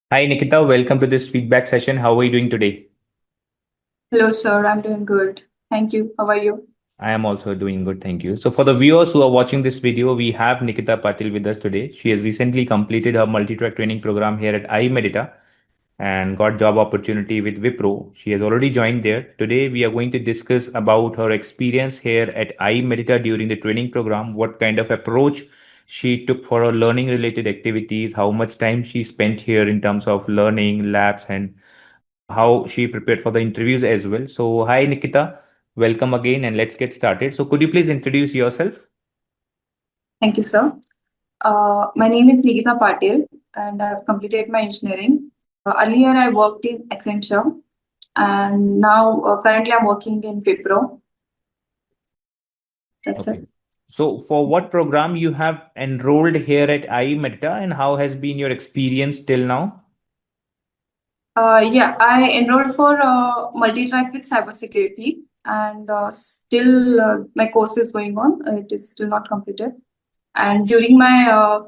Hi Nikita, welcome to this feedback session. How are you doing today? Hello, sir. I'm doing good. Thank you. How are you? I am also doing good, thank you. So, for the viewers who are watching this video, we have Nikita Patil with us today. She has recently completed her multi-track training program here at iMedita and got job opportunity with Wipro. She has already joined there. Today, we are going to discuss about her experience here at iMedita during the training program, what kind of approach she took for her learning related activities, how much time she spent here in terms of learning, labs, and how she prepared for the interviews as well. So, hi Nikita, welcome again, and let's get started. So, could you please introduce yourself? Thank you, sir. My name is Nikita Patil, and I've completed my engineering. Earlier, I worked in Accenture, and now currently I'm working in Wipro. That's Okay. it. So, for what program you have enrolled here at iMedita, and how has been your experience till now? Yeah, I enrolled for multi-track with cybersecurity, and still my course is going on. It is still not completed. And during my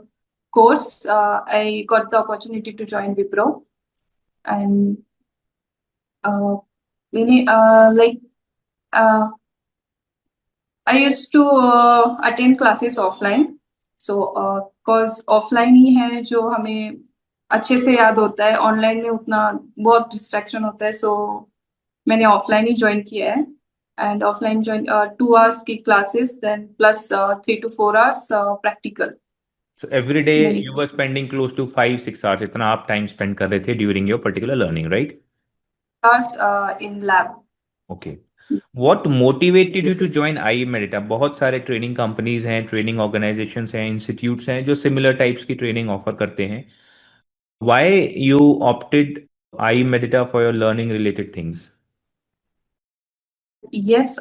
course, I got the opportunity to join Wipro, and uh, like uh, I used to attend classes offline. So cause offline ही है जो हमें अच्छे से याद होता है, online में उतना बहुत डिस्ट्रैक्शन होता है. सो मैंने ऑफलाइन ही ज्वाइन किया है. एंड ऑफलाइन ज्वाइन 2 hours की classes then plus 3 to 4 hours practical. So, every तो day मैंने you were spending close to 5 6 hours. इतना आप time spend कर रहे थे during your particular learning, right? hours in lab. Okay. What motivated you to join iMedita? बहुत सारे training companies हैं, ट्रेनिंग ऑर्गेनाइजेशंस हैं, इंस्टीट्यूट्स हैं जो सिमिलर टाइप्स की ट्रेनिंग ऑफर करते हैं. Why you opted iMedita for your learning related things? Yes,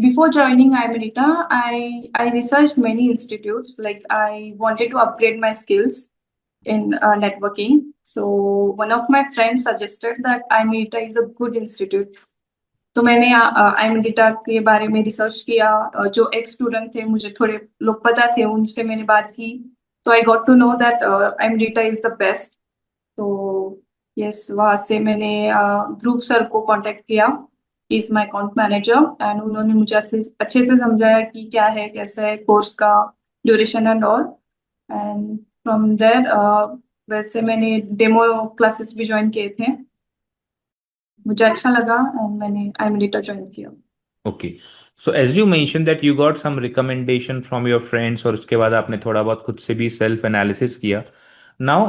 before joining iMedita, I researched many institutes. Like I wanted to upgrade my skills in networking. So one of my friends suggested that iMedita is a good institute. तो मैंने iMedita के बारे में research किया. जो x student थे, मुझे थोड़े लोग पता थे, उनसे मैंने बात की. तो I got to know that iMedita इज द बेस्ट. तो यस, वहाँ से मैंने ध्रुव सर को कांटेक्ट किया. Is my account manager, and उन्होंने मुझे अच्छे से समझाया कि क्या है, कैसा है कोर्स का duration and all. And from there वैसे मैंने डेमो क्लासेस भी ज्वाइन किए थे. मुझे अच्छा लगा एंड मैंने iMedita ज्वाइन किया. Okay. So as you mentioned that you got some recommendation from your friends और उसके बाद आपने थोड़ा बहुत खुद से भी self analysis किया. Now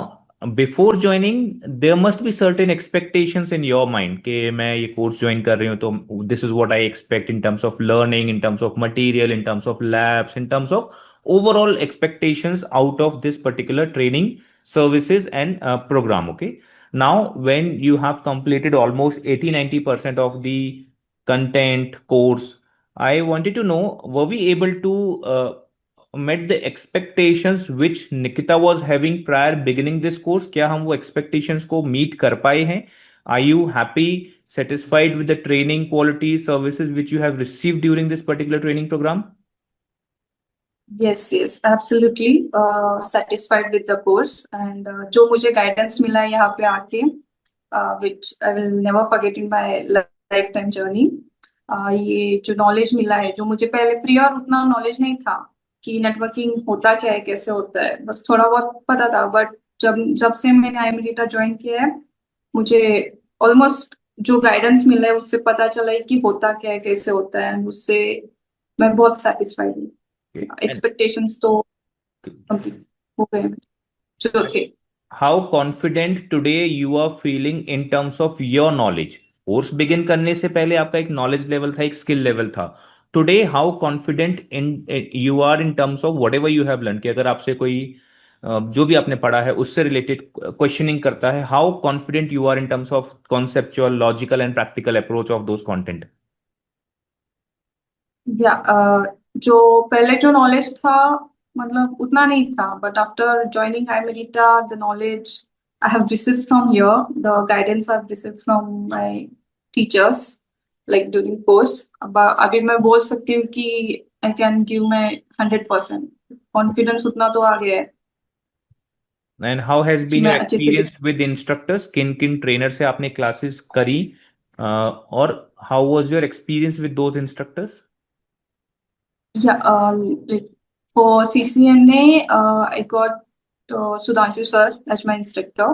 before joining there must be certain expectations in your mind कि मैं ये course join कर रही हूँ तो this is what I expect in terms of learning, in terms of material, in terms of labs, in terms of overall expectations out of this particular training services and program. Okay. Now when you have completed almost 80 90% of the content, course. I wanted to know, were we able to met the expectations which Nikita was having prior beginning this course? क्या हम वो expectations को meet कर पाए हैं? Are you happy, satisfied with the training quality services which you have received during this particular training program? Yes yes, absolutely satisfied with the course. And जो मुझे guidance मिला है यहाँ पे आके, which I will never forget in my lifetime journey. ये जो knowledge मिला है, जो मुझे पहले प्रियर उतना नॉलेज नहीं था कि नेटवर्किंग होता क्या है, कैसे होता है, बस थोड़ा बहुत पता था. बट जब जब से मैंने iMedita ज्वाइन किया है, मुझे ऑलमोस्ट जो गाइडेंस मिला है उससे पता चला है कि होता क्या है, कैसे होता है, and उससे मैं बहुत सेटिस्फाइड हूँ. Okay. And एक्सपेक्टेशंस तो कंप्लीट हो गए हैं जो थे. how confident today you are feeling in terms of your knowledge? Course begin करने से पहले आपका एक नॉलेज लेवल था, एक स्किल लेवल था. Today how confident in you are in terms of what ever you have learn, कि अगर आपसे कोई जो भी आपने पढ़ा है उससे रिलेटेड क्वेश्चनिंग करता है, how confident you are in terms of conceptual, logical and practical approach of those content? या जो पहले जो नॉलेज था, मतलब उतना नहीं था. But after joining iMedita, the knowledge I have received from here, the guidance I have received from my teachers like during course. अभी मैं बोल सकती हूँ कि I can give my 100%. Confidence उतना तो आ गया है. एंड हाउ हैज कि बीन मैं योर अच्छे से एक्सपीरियंस विद इंस्ट्रक्टर्स? किन किन ट्रेनर से आपने क्लासेस करी, और how was your experience with those instructors? Yeah, like for CCNA, I got Sudhanshu sir as my instructor,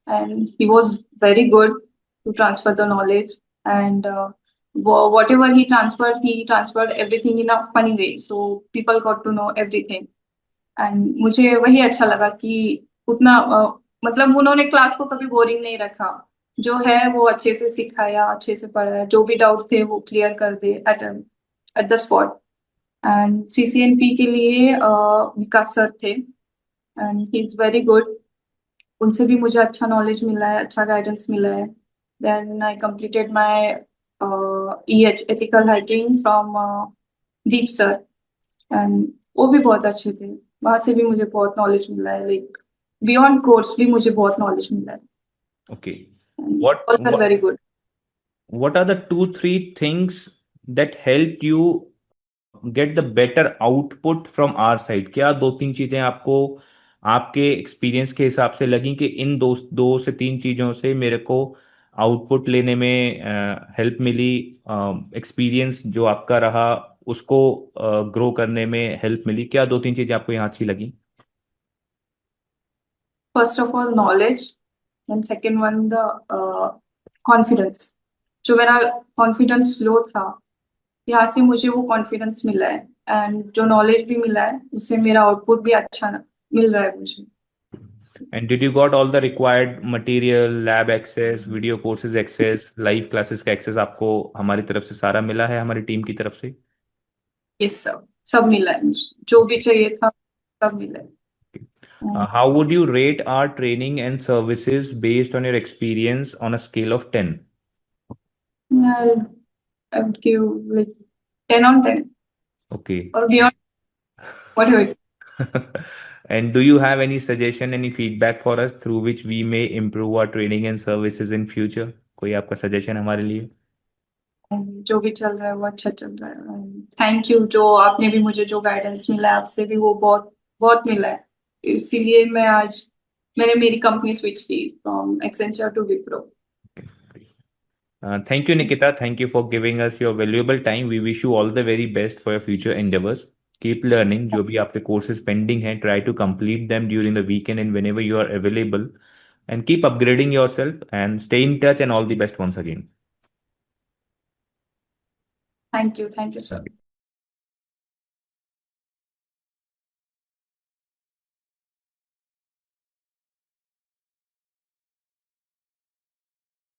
and he was very good to transfer the knowledge. And whatever he transferred everything in a funny way. So people got to know everything. And मुझे वही अच्छा लगा कि उतना मतलब उन्होंने class को कभी बोरिंग नहीं रखा। जो है वो अच्छे से सिखाया, अच्छे से पढ़ाया, जो भी डाउट थे वो क्लियर कर दे at the spot. And CCNP के लिए विकास सर थे, and he is very good. उनसे भी मुझे अच्छा नॉलेज मिला है, अच्छा गाइडेंस मिला है। Then I completed my EH ethical hacking from Deep sir, and वो भी बहुत अच्छे थे। वहां से भी मुझे बहुत नॉलेज मिला है, लाइक बियॉन्ड कोर्स भी मुझे बहुत नॉलेज मिला है। Okay, what all are what very good. what are the two three things that helped you get the better output from our side? क्या दो तीन चीजें आपको आपके एक्सपीरियंस के हिसाब से लगी कि इन दो से तीन चीजों से मेरे को आउटपुट लेने में हेल्प मिली, एक्सपीरियंस जो आपका रहा उसको ग्रो करने में हेल्प मिली? क्या दो तीन चीजें आपको यहाँ अच्छी लगी? First of all knowledge, and second one the confidence. जो मेरा कॉन्फिडेंस लो था, यहाँ से मुझे वो कॉन्फिडेंस मिला है, एंड जो नॉलेज भी मिला है उससे मेरा आउटपुट भी अच्छा मिल रहा है मुझे। And did you got all the required material, lab access, video courses access, live classes का एक्सेस आपको हमारी तरफ से सारा मिला है, हमारी टीम की तरफ से? ये सब सब मिला है मुझे, जो भी चाहिए था सब मिला है। How would you rate our training and services based on your experience on a scale of 10? I would give like 10 on 10 Okay. or beyond, whatever it is. And do you have any suggestion, any feedback for us through which we may improve our training and services in future? कोई आपका suggestion हमारे लिए? जो भी चल रहा है वो अच्छा चल रहा है। थैंक यू, जो आपने भी मुझे जो गाइडेंस मिला है आपसे भी वो बहुत बहुत मिला है। इसीलिए मैंने मेरी कंपनी स्विच की from Accenture to Wipro. Thank you, Nikita. Thank you for giving us your valuable time. We wish you all the very best for your future endeavors. Keep learning. जो भी आपके courses pending हैं, try to complete them during the weekend and whenever you are available. And keep upgrading yourself and stay in touch, and all the best once again. Thank you sir.